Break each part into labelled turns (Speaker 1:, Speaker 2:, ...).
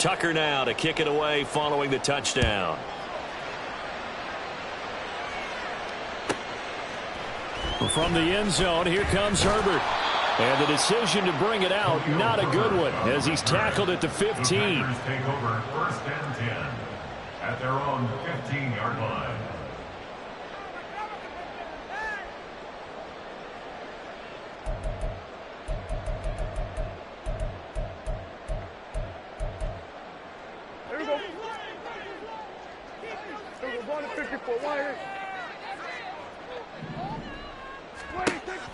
Speaker 1: Tucker now to kick it away following the touchdown. From the end zone, here comes Herbert. And the decision to bring it out, not a good one, as he's tackled at the 15.
Speaker 2: Take over 1st and 10 at their own 15-yard line.
Speaker 3: There you go. There you go. Ball to 54 wide.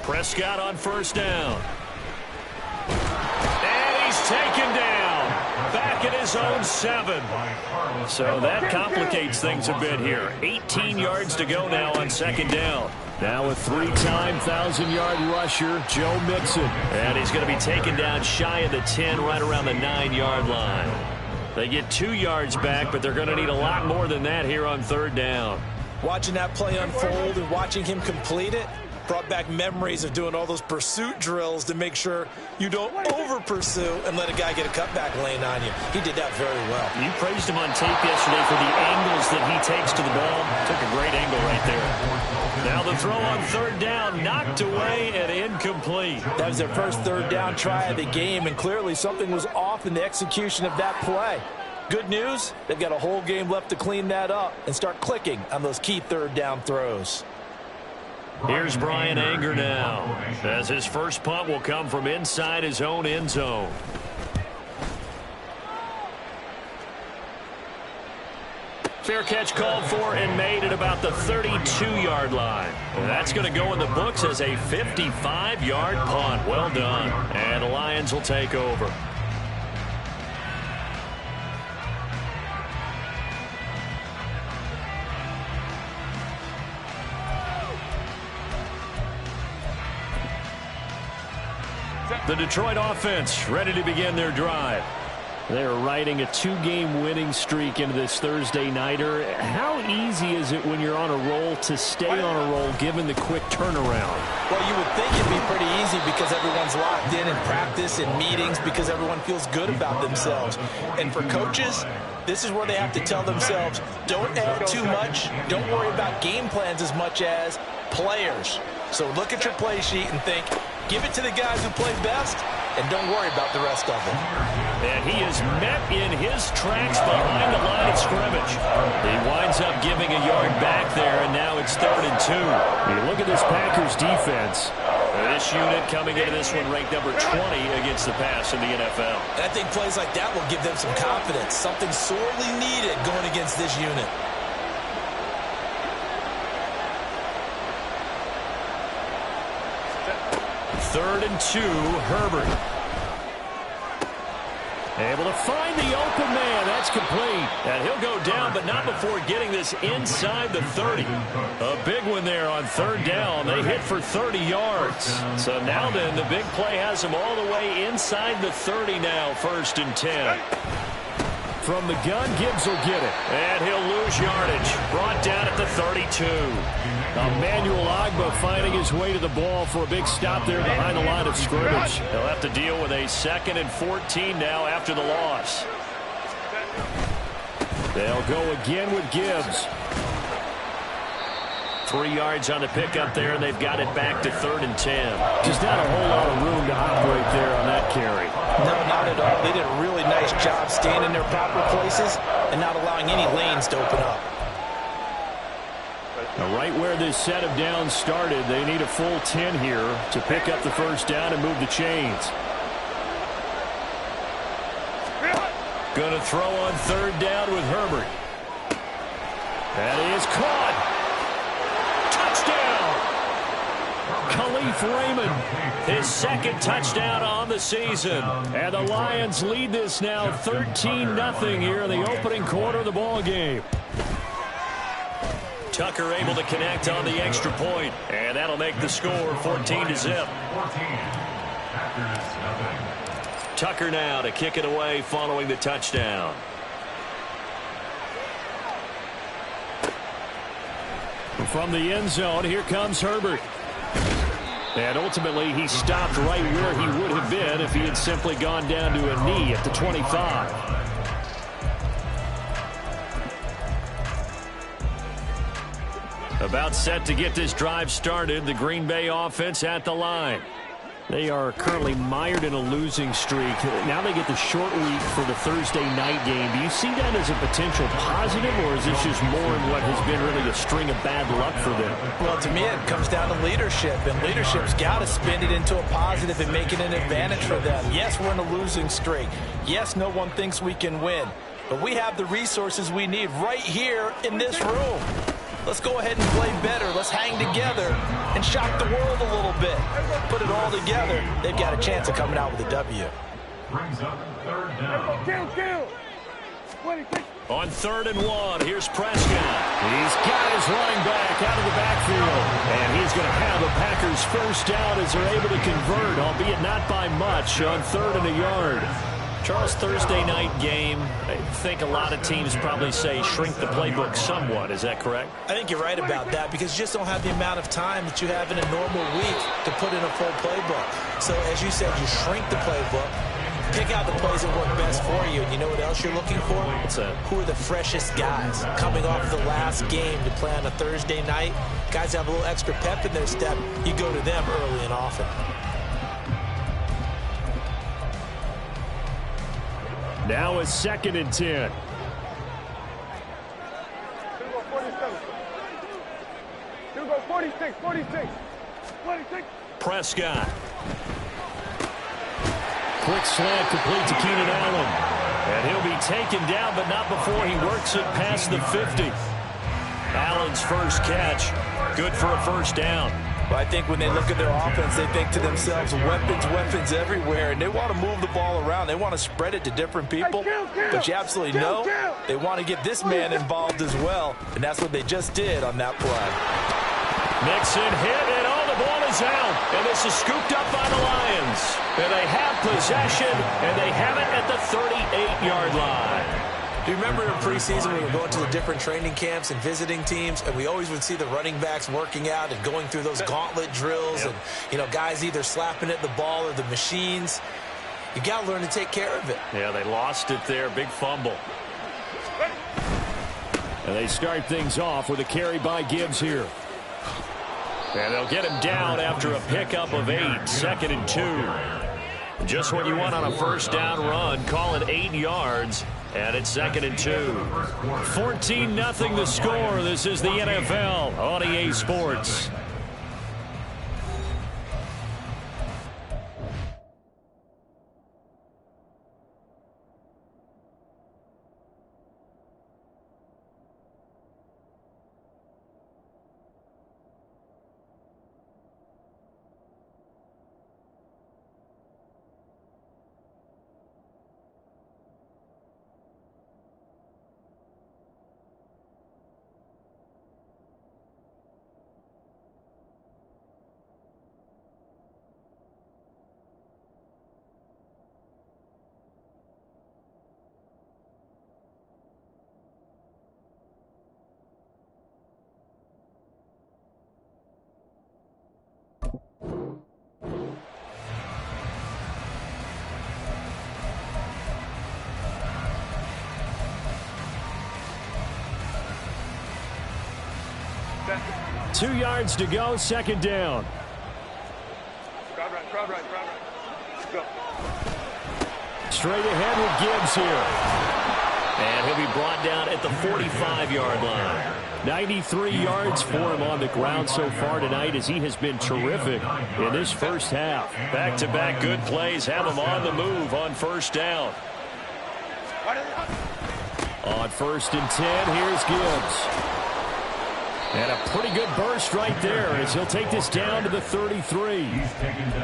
Speaker 1: Prescott on 1st down. And he's taken down. Back at his own 7. So that complicates things a bit here. 18 yards to go now on 2nd down. Now a 3-time 1,000-yard rusher, Joe Mixon. And he's going to be taken down shy of the 10, right around the 9-yard line. They get 2 yards back, but they're going to need a lot more than that here on 3rd down.
Speaker 4: Watching that play unfold and watching him complete it brought back memories of doing all those pursuit drills to make sure you don't over-pursue and let a guy get a cutback lane on you. He did that very well.
Speaker 1: You praised him on tape yesterday for the angles that he takes to the ball. Took a great angle right there. Now the throw on 3rd down, knocked away and incomplete.
Speaker 4: That was their first 3rd down try of the game, and clearly something was off in the execution of that play. Good news, they've got a whole game left to clean that up and start clicking on those key 3rd down throws.
Speaker 1: Here's Brian Anger now, as his first punt will come from inside his own end zone. Fair catch called for and made at about the 32-yard line. That's going to go in the books as a 55-yard punt. Well done. And the Lions will take over. The Detroit offense ready to begin their drive. They're riding a 2-game winning streak into this Thursday nighter. How easy is it when you're on a roll to stay on a roll given the quick turnaround?
Speaker 4: Well, you would think it'd be pretty easy because everyone's locked in practice and meetings because everyone feels good about themselves. And for coaches, this is where they have to tell themselves, don't add too much, don't worry about game plans as much as players. So look at your play sheet and think, give it to the guys who play best, and don't worry about the rest of them.
Speaker 1: And he is met in his tracks behind the line of scrimmage. He winds up giving a yard back there, and now it's 3rd and 2. You look at this Packers defense. This unit coming into this one ranked number 20 against the pass in the NFL.
Speaker 4: And I think plays like that will give them some confidence, something sorely needed going against this unit.
Speaker 1: Third and 2, Herbert. Able to find the open man. That's complete. And he'll go down, but not before getting this inside the 30. A big one there on 3rd down. They hit for 30 yards. So now then, the big play has him all the way inside the 30 now, 1st and 10. From the gun, Gibbs will get it. And he'll lose yardage. Brought down at the 32. Emmanuel Ogbah finding his way to the ball for a big stop there behind the line of scrimmage. He'll have to deal with a 2nd and 14 now after the loss. They'll go again with Gibbs. 3 yards on the pickup there, and they've got it back to 3rd and 10. Just not a whole lot of room to operate there on that carry.
Speaker 4: No, not at all. They did a really nice job staying in their proper places and not allowing any lanes to open up.
Speaker 1: Now, right where this set of downs started, they need a full 10 here to pick up the 1st down and move the chains. Going to throw on 3rd down with Herbert. That is caught. Khalif Raymond, his 2nd touchdown on the season. And the Lions lead this now 13-0 here in the opening quarter of the ball game. Tucker able to connect on the extra point, and that'll make the score 14-0. Tucker now to kick it away following the touchdown. From the end zone, here comes Herbert. And ultimately, he stopped right where he would have been if he had simply gone down to a knee at the 25. About set to get this drive started. The Green Bay offense at the line.
Speaker 5: They are currently mired in a losing streak. Now they get the short week for the Thursday night game. Do you see that as a potential positive, or is this just more in what has been really a string of bad luck for them?
Speaker 4: Well, to me, it comes down to leadership, and leadership's got to spin it into a positive and make it an advantage for them. Yes, we're in a losing streak. Yes, no one thinks we can win, but we have the resources we need right here in this room. Let's go ahead and play better. Let's hang together and shock the world a little bit. Put it all together. They've got a chance of coming out with a W.
Speaker 2: Brings up third down.
Speaker 3: Kill.
Speaker 1: On 3rd and 1, here's Prescott. He's got his running back out of the backfield. And he's going to have the Packers first down as they're able to convert, albeit not by much, on 3rd and a yard.
Speaker 5: Charles, Thursday night game, I think a lot of teams probably say shrink the playbook somewhat. Is that correct?
Speaker 4: I think you're right about that because you just don't have the amount of time that you have in a normal week to put in a full playbook. So, as you said, you shrink the playbook, pick out the plays that work best for you, and you know what else you're looking for?
Speaker 5: What's that?
Speaker 4: Who are the freshest guys coming off the last game to play on a Thursday night? Guys have a little extra pep in their step. You go to them early and often.
Speaker 1: Now it's 2nd and 10.
Speaker 3: Here we go, 47. Here we go, 46.
Speaker 1: Prescott. Quick slant complete to Keenan Allen. And he'll be taken down, but not before he works it past the 50. Allen's first catch, good for a first down.
Speaker 4: Well, I think when they look at their offense, they think to themselves, weapons everywhere, and they want to move the ball around. They want to spread it to different people, but you absolutely know they want to get this man involved as well, and that's what they just did on that play.
Speaker 1: Mixon hit, and the ball is out, and this is scooped up by the Lions. And they have possession, and they have it at the 38-yard line.
Speaker 4: Do you remember in preseason when we were going to the different training camps and visiting teams, and we always would see the running backs working out and going through those gauntlet drills, and, you know, guys either slapping at the ball or the machines. You got to learn to take care of it.
Speaker 1: Yeah, they lost it there. Big fumble. And they start things off with a carry by Gibbs here. And they'll get him down after a pickup of 8, 2nd and 2. Just what you want on a first down run. Call it 8 yards. And it's 2nd and 2. 14-0 the score. This is the NFL on EA Sports. Two yards to go, 2nd down.
Speaker 3: Drive right. Go.
Speaker 1: Straight ahead with Gibbs here. And he'll be brought down at the 45-yard line. 93 yards for him on the ground so far tonight as he has been terrific in this first half. Back-to-back good plays have him on the move on first down. On 1st and 10, here's Gibbs. And a pretty good burst right there as he'll take this down to the 33.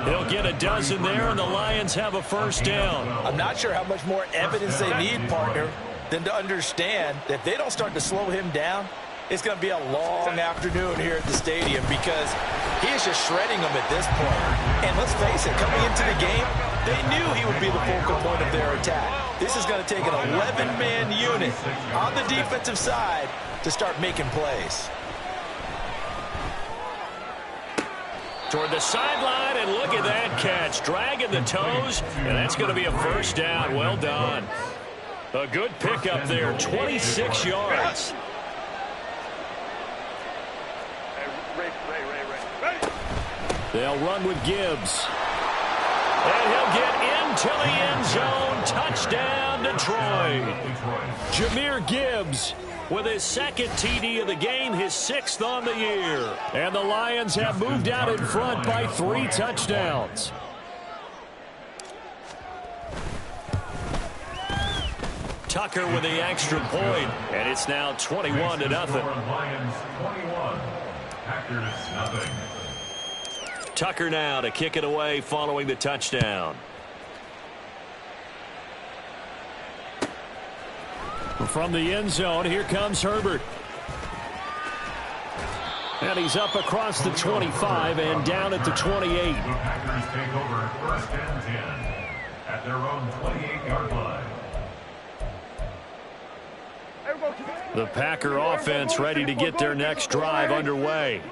Speaker 1: He'll get a dozen there, and the Lions have a first down.
Speaker 4: I'm not sure how much more evidence they need, partner, than to understand that if they don't start to slow him down, it's going to be a long afternoon here at the stadium because he is just shredding them at this point. And let's face it, coming into the game, they knew he would be the focal point of their attack. This is going to take an 11-man unit on the defensive side to start making plays.
Speaker 1: Toward the sideline, and look at that catch. Dragging the toes, and that's going to be a first down. Well done. A good pickup there, 26 yards. They'll run with Gibbs. And he'll get into the end zone. Touchdown, Detroit. Jahmyr Gibbs with his second TD of the game, his 6th on the year. And the Lions have moved out in front by 3 touchdowns. Tucker with the extra point, and it's now 21-0.
Speaker 2: Lions 21, Packers nothing.
Speaker 1: Tucker now to kick it away following the touchdown. From the end zone, here comes Herbert. And he's up across the 25 and down at the 28.
Speaker 2: The Packers take over 1st and 10 at their own 28-yard line.
Speaker 1: The Packer offense ready to get their next drive underway.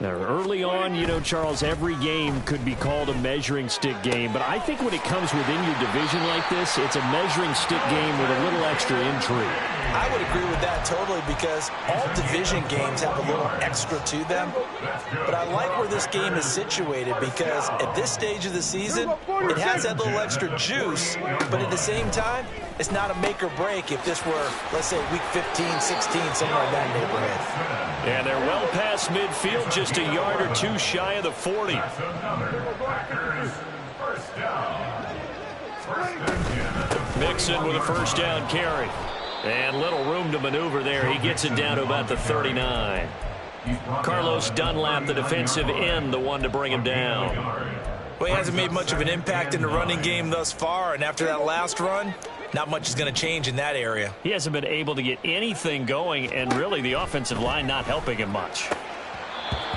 Speaker 1: Now, early on, you know, Charles, every game could be called a measuring stick game. But I think when it comes within your division like this, it's a measuring stick game with a little extra intrigue.
Speaker 4: I would agree with that totally because all division games have a little extra to them. But I like where this game is situated because at this stage of the season, it has that little extra juice. But at the same time, it's not a make or break if this were, let's say, week 15, 16, somewhere in that neighborhood.
Speaker 1: And they're well past midfield, just a yard or 2 shy of the 40. Mixon with a 1st down carry. And little room to maneuver there. He gets it down to about the 39. Carlos Dunlap, the defensive end, the one to bring him down.
Speaker 4: Well, he hasn't made much of an impact in the running game thus far, and after that last run, not much is going to change in that area.
Speaker 1: He hasn't been able to get anything going, and really the offensive line not helping him much.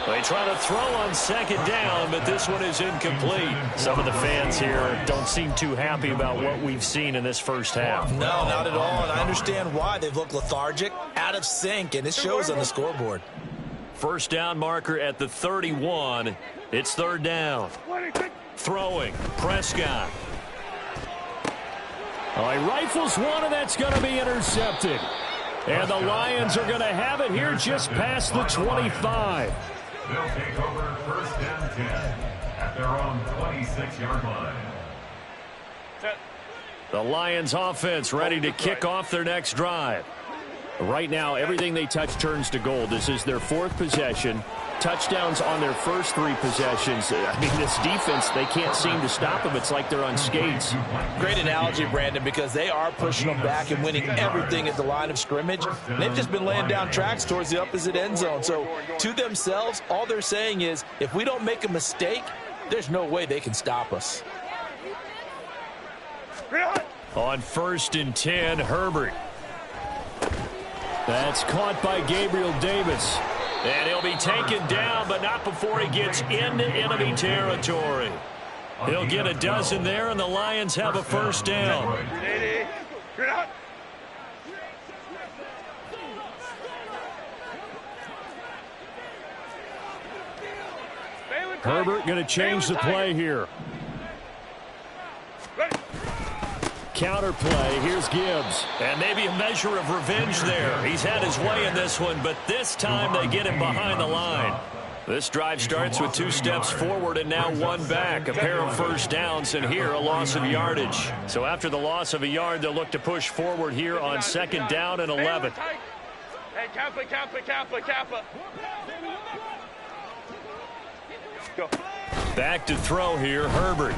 Speaker 1: They try to throw on 2nd down, but this one is incomplete. Some of the fans here don't seem too happy about what we've seen in this first half.
Speaker 4: No, not at all, and I understand why. They've looked lethargic, out of sync, and it shows on the scoreboard.
Speaker 1: 1st down marker at the 31. It's 3rd down. Throwing. Prescott. Oh, he rifles one, and that's going to be intercepted. And the Lions are going to have it here just past the 25.
Speaker 2: They'll take over 1st and 10 at their own 26-yard line.
Speaker 1: The Lions offense ready to kick off their next drive. Right now, everything they touch turns to gold. This is their 4th possession. Touchdowns on their first 3 possessions. I mean, this defense, they can't seem to stop them. It's like they're on skates.
Speaker 4: Great analogy, Brandon, because they are pushing them back and winning everything at the line of scrimmage. And they've just been laying down tracks towards the opposite end zone. So to themselves, all they're saying is, if we don't make a mistake, there's no way they can stop us.
Speaker 1: On 1st and 10, Herbert. That's caught by Gabriel Davis. And he'll be taken down, but not before he gets into enemy territory. He'll get a dozen there, and the Lions have a 1st down. Herbert going to change the play here. Counter play. Here's Gibbs. And maybe a measure of revenge there. He's had his way in this one, but this time they get him behind the line. This drive starts with 2 steps forward and now 1 back. A pair of 1st downs, and here a loss of yardage. So after the loss of a yard, they'll look to push forward here on 2nd down and 11.
Speaker 3: Hey, Kappa. Go.
Speaker 1: Back to throw here, Herbert.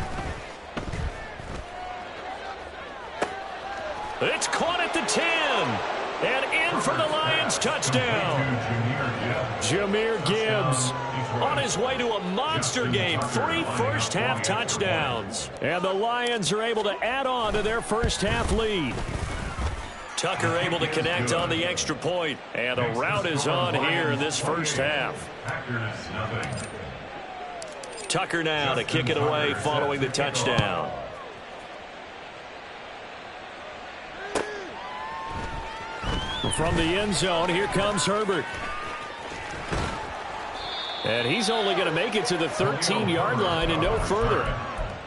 Speaker 1: It's caught at the 10. And in for the Lions touchdown. Jahmyr Gibbs on his way to a monster game. 3 first-half touchdowns. And the Lions are able to add on to their first-half lead. Tucker able to connect on the extra point. And a rout is on here in this first half. Tucker now to kick it away following the touchdown. From the end zone, here comes Herbert. And he's only going to make it to the 13-yard line and no further.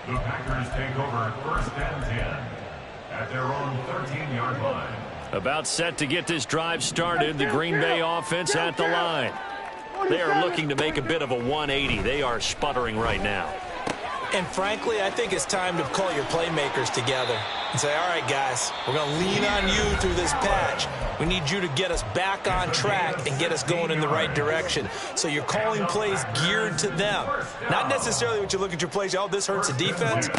Speaker 2: The Packers take over 1st and 10 at their own 13-yard line.
Speaker 1: About set to get this drive started. The Green Bay offense at the line. They are looking to make a bit of a 180. They are sputtering right now.
Speaker 4: And frankly, I think it's time to call your playmakers together and say, all right, guys, we're going to lean on you through this patch. We need you to get us back on track and get us going in the right direction. So you're calling plays geared to them. Not necessarily what you look at your plays, oh, this hurts the defense.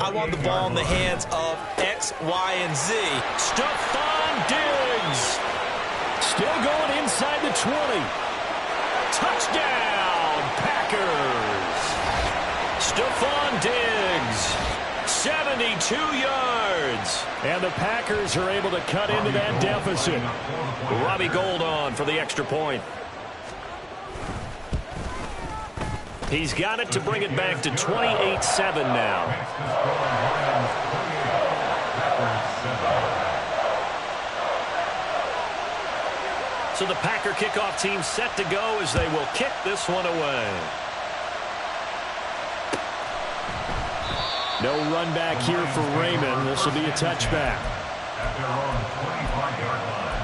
Speaker 4: I want the ball in the hands of X, Y, and Z.
Speaker 1: Stephon Diggs. Still going inside the 20. Touchdown, Packers. Stephon Diggs, 72 yards. And the Packers are able to cut into that deficit. Robbie Gould on for the extra point. He's got it to bring it back to 28-7 now. So the Packer kickoff team set to go as they will kick this one away. No run back here for Raymond. This will be a touchback.
Speaker 2: At their own 25-yard line.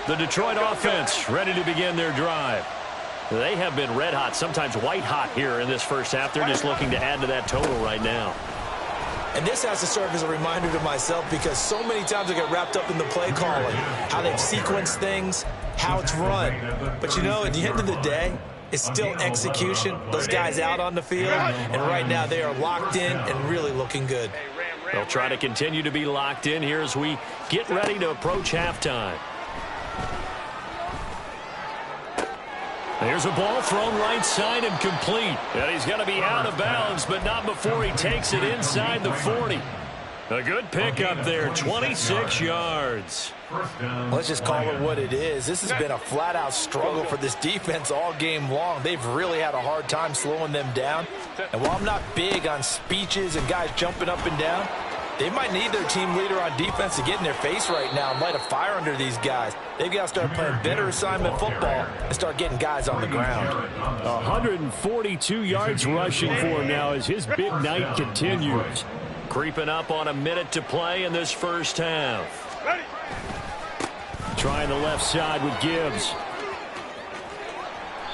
Speaker 1: The Detroit offense ready to begin their drive. They have been red hot, sometimes white hot here in this first half. They're just looking to add to that total right now.
Speaker 4: And this has to serve as a reminder to myself because so many times I get wrapped up in the play calling, how they've sequenced things, how it's run. But, you know, at the end of the day, it's still execution. Those guys out on the field, and right now they are locked in and really looking good.
Speaker 1: They'll try to continue to be locked in here as we get ready to approach halftime. There's a ball thrown right side and complete. And he's going to be out of bounds, but not before he takes it inside the 40. A good pickup there, 26 yards.
Speaker 4: Let's just call it what it is. This has been a flat-out struggle for this defense all game long. They've really had a hard time slowing them down. And while I'm not big on speeches and guys jumping up and down, they might need their team leader on defense to get in their face right now and light a fire under these guys. They've got to start playing better assignment football and start getting guys on the ground.
Speaker 5: 142 yards rushing for him now as his big night continues.
Speaker 1: Creeping up on a minute to play in this first half.
Speaker 5: Trying the left side with Gibbs.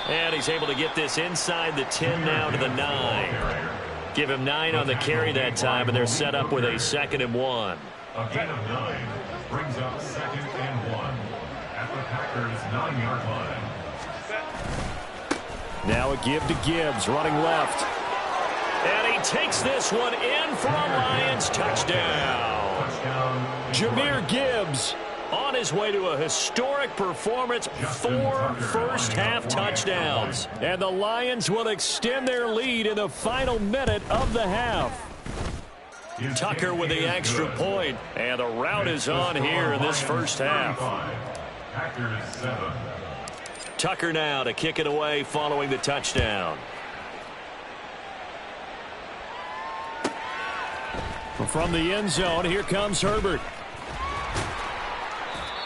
Speaker 1: And he's able to get this inside the 10 now to the 9. Give him 9 on the carry that time, and they're set up with a 2nd and 1.
Speaker 2: A gain of 9 brings up 2nd and 1 at the Packers' 9-yard line.
Speaker 5: Now a give to Gibbs, running left.
Speaker 1: And he takes this one in for a Lions touchdown.
Speaker 5: Jahmyr Gibbs
Speaker 1: on his way to a historic performance, 4 first-half touchdowns.
Speaker 5: And the Lions will extend their lead in the final minute of the half.
Speaker 1: Tucker with the extra point, and the route is on here in this first half.
Speaker 2: Packers 7.
Speaker 1: Tucker now to kick it away following the touchdown.
Speaker 5: From the end zone, here comes Herbert.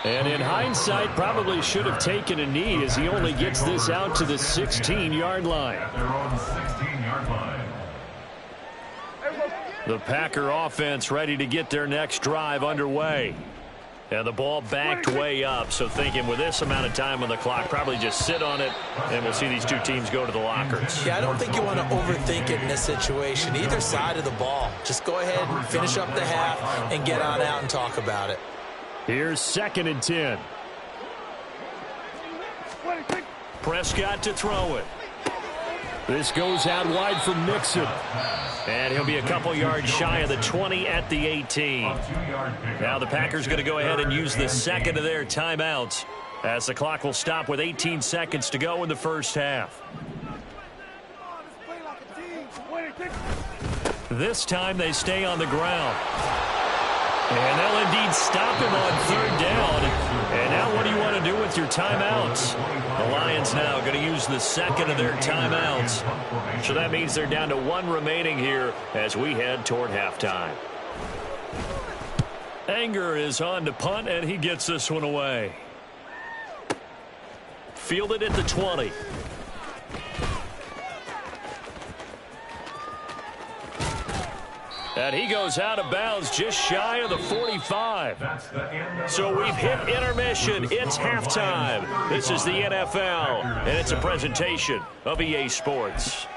Speaker 5: And in hindsight, probably should have taken a knee as he only gets this out to the 16-yard line.
Speaker 2: At their own 16-yard line.
Speaker 1: The Packer offense ready to get their next drive underway. And the ball backed way up, so thinking with this amount of time on the clock, probably just sit on it, and we'll see these two teams go to the lockers.
Speaker 4: Yeah, I don't think you want to overthink it in this situation. Either side of the ball. Just go ahead and finish up the half and get on out and talk about it.
Speaker 5: Here's 2nd and 10.
Speaker 1: Prescott to throw it.
Speaker 5: This goes out wide for Mixon.
Speaker 1: And he'll be a couple yards shy of the 20 at the 18. Now the Packers going to go ahead and use the 2nd of their timeouts as the clock will stop with 18 seconds to go in the first half. This time they stay on the ground. And they'll indeed stop him on 3rd down. And now what do you want to do with your timeouts? The Lions now going to use the 2nd of their timeouts. So that means they're down to 1 remaining here as we head toward halftime. Anger is on to punt, and he gets this one away. Fielded at the 20. And he goes out of bounds just shy of the 45. So we've hit intermission. It's halftime. This is the NFL, and it's a presentation of EA Sports.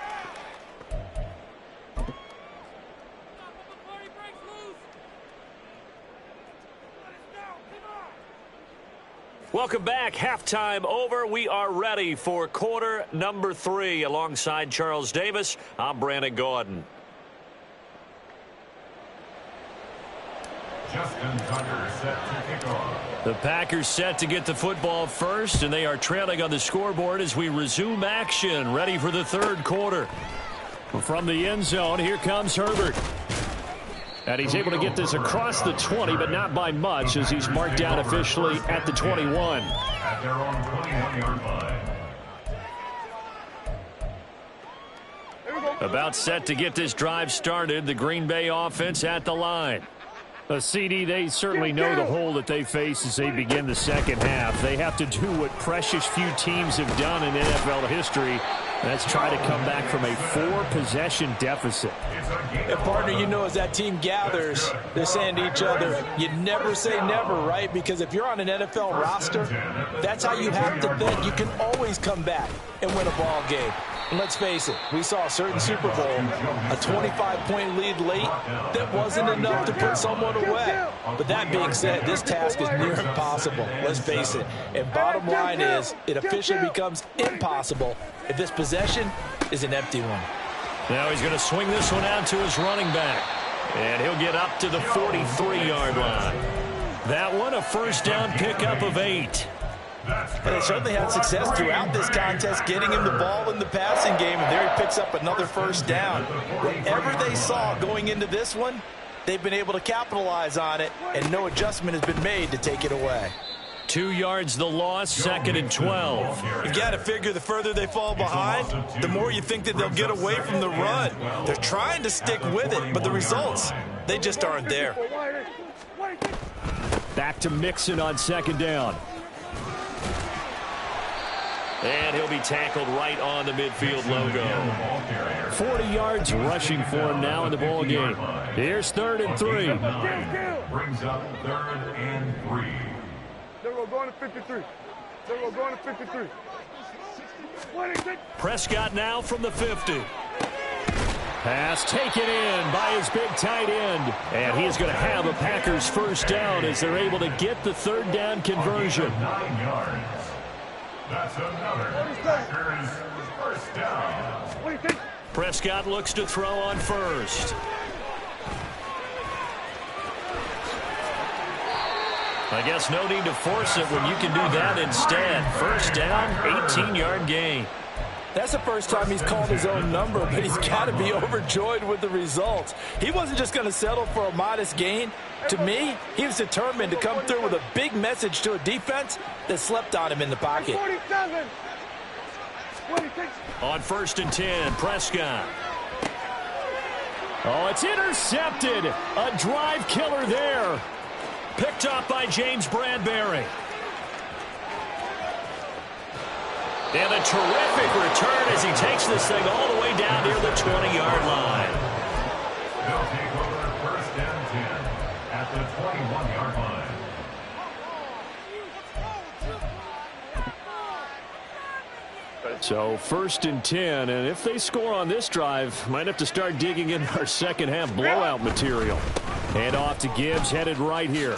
Speaker 1: Welcome back. Halftime over. We are ready for quarter number 3. Alongside Charles Davis, I'm Brandon Gordon.
Speaker 2: Justin Tucker set to kick off.
Speaker 1: The Packers set to get the football first, and they are trailing on the scoreboard as we resume action, ready for the third quarter. From the end zone, here comes Herbert. And he's able to get this across the 20, but not by much, as he's marked down officially at the 21.
Speaker 2: At their own 21-yard line.
Speaker 1: About set to get this drive started, the Green Bay offense at the line.
Speaker 5: A CD, they certainly know the hole that they face as they begin the second half. They have to do what precious few teams have done in NFL history. That's try to come back from a 4-possession deficit.
Speaker 4: And partner, you know, as that team gathers, they're saying to each other, you never say never, right? Because if you're on an NFL roster, that's how you have to think. You can always come back and win a ball game. And let's face it, we saw a certain Super Bowl, a 25-point lead late, that wasn't enough to put someone away. But that being said, this task is near impossible, let's face it. And bottom line is, it officially becomes impossible if this possession is an empty one.
Speaker 1: Now he's going to swing this one out to his running back. And he'll get up to the 43-yard line. That one, a first down pickup of 8.
Speaker 4: And they certainly had success throughout this contest getting him the ball in the passing game, and there he picks up another first down. Whatever they saw going into this one, they've been able to capitalize on it, and no adjustment has been made to take it away.
Speaker 1: 2 yards the loss, 2nd and 12.
Speaker 4: You got to figure the further they fall behind, the more you think that they'll get away from the run. They're trying to stick with it, but the results, they just aren't there.
Speaker 5: Back to Mixon on 2nd down.
Speaker 1: And he'll be tackled right on the midfield logo.
Speaker 5: 40 yards rushing for him now in the ball game. Here's 3rd and 3.
Speaker 2: Brings up 3rd and 3.
Speaker 3: They're going to 53. They're going to 53.
Speaker 1: Prescott now from the 50.
Speaker 5: Pass taken in by his big tight end. And he is going to have a Packers first down as they're able to get the 3rd down conversion.
Speaker 2: 9 yards. That's another Packers first down.
Speaker 1: Prescott looks to throw on first. I guess no need to force it when you can do that instead. First down, 18-yard gain.
Speaker 4: That's the first time he's called his own number, but he's got to be overjoyed with the results. He wasn't just going to settle for a modest gain. To me, he was determined to come through with a big message to a defense that slept on him in the pocket.
Speaker 3: 47.
Speaker 1: On 1st and 10, Prescott.
Speaker 5: Oh, it's intercepted. A drive killer there.
Speaker 1: Picked up by James Bradbury. And a terrific return as he takes this thing all the way down near the 20-yard line.
Speaker 2: They'll take over 1st and 10 at the 21-yard line.
Speaker 5: So 1st and 10, and if they score on this drive, might have to start digging in our second half blowout material. Hand off to Gibbs, headed right here.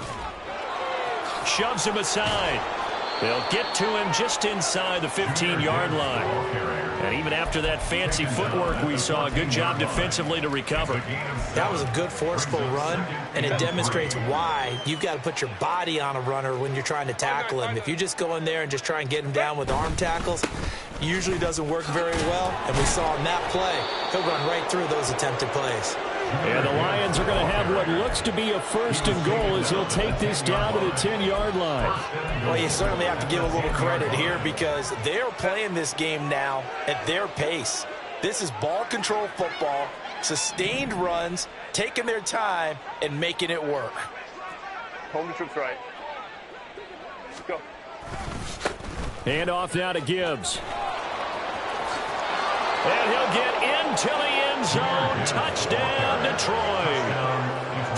Speaker 1: Shoves him aside. They'll get to him just inside the 15-yard line. And even after that fancy footwork we saw, a good job defensively to recover.
Speaker 4: That was a good forceful run, and it demonstrates why you've got to put your body on a runner when you're trying to tackle him. If you just go in there and just try and get him down with arm tackles, usually doesn't work very well, and we saw in that play, he'll run right through those attempted plays.
Speaker 5: And the Lions are going to have what looks to be a 1st and goal as he'll take this down to the 10-yard line.
Speaker 4: Well, you certainly have to give a little credit here because they're playing this game now at their pace. This is ball control football, sustained runs, taking their time, and making it work.
Speaker 3: Hold the troops right. Let's go.
Speaker 5: Hand off now to Gibbs.
Speaker 1: And he'll get into the end zone. Touchdown, Detroit.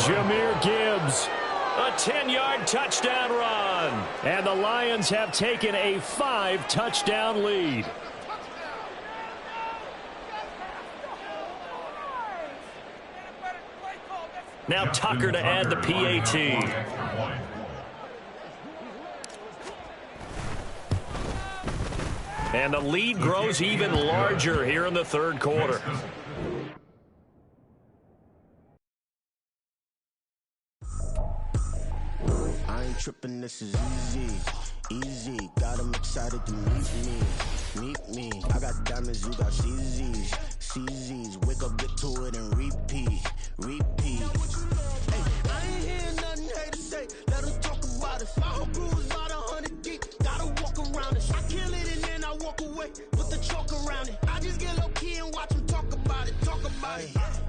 Speaker 5: Jahmyr Gibbs.
Speaker 1: A 10-yard touchdown run.
Speaker 5: And the Lions have taken a 5-touchdown lead.
Speaker 1: Now Tucker to add the PAT. And the lead grows even larger here in the third quarter.
Speaker 6: I ain't tripping, this is easy, easy. Got them excited to meet me. I got diamonds, you got CZs, CZs. Wake up, get to it, and repeat. Hey, I ain't hearing nothing hate to say. Let them talk about us. My whole crew is about 100 deep. Gotta walk around it. I kill it and then I walk away with the chalk around it. I just get low key and watch them talk about it.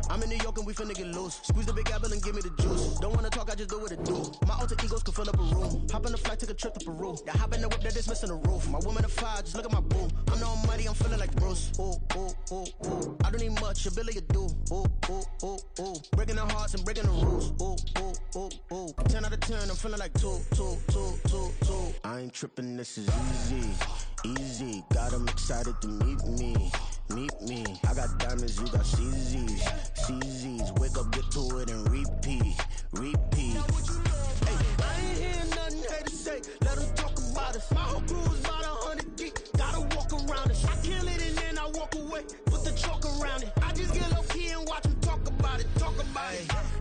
Speaker 6: I'm in New York and we finna get loose. Squeeze the big apple and give me the juice. Don't wanna talk, I just do what it do. My alter egos can fill up a room. Hop on the flight, take a trip to Peru. Yeah, hop in the whip that is missing the roof. My woman a fire, just look at my boo. I'm no money, I'm feeling like Bruce. Ooh. I don't need much, ability to do. Ooh. Breaking the hearts and breaking the rules. Ooh. 10 out of 10, I'm feeling like two. I ain't tripping, this is easy. Got them excited to meet me. I got diamonds, you got CZs. Wake up, get to it, and repeat. Hey, I ain't hearing nothing hate to say. Let them talk about us. My whole crew is about 100 deep. Gotta walk around it. I kill it and then I walk away with the chalk around it. I just get low key and watch them talk about it.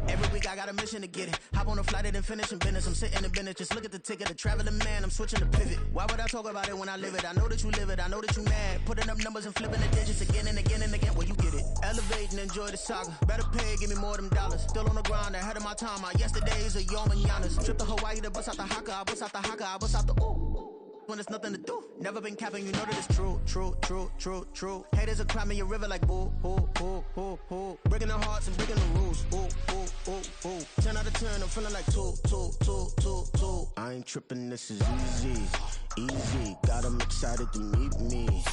Speaker 6: Every week I got a mission to get it. Hop on a flight and then finish in business. I'm sitting in business, just look at the ticket. A traveling man, I'm switching to pivot. Why would I talk about it when I live it? I know that you live it, I know that you mad. Putting up numbers and flipping the digits again and again and again. Well, you get it. Elevate and enjoy the saga. Better pay, give me more them dollars. Still on the grind, ahead of my time. My yesterdays are your mananas. Trip to Hawaii to bust out the haka. I bust out the haka, I bust out the ooh. When there's nothing to do. Never been capping, you know that it's true. Haters are climbing your river like boo. Breaking the hearts and breaking the rules. Ooh. 10 out of 10, I'm feeling like two. I ain't tripping, this is easy. Got them excited to meet me.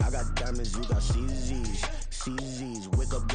Speaker 6: I got diamonds, you got CZs. Wake up, get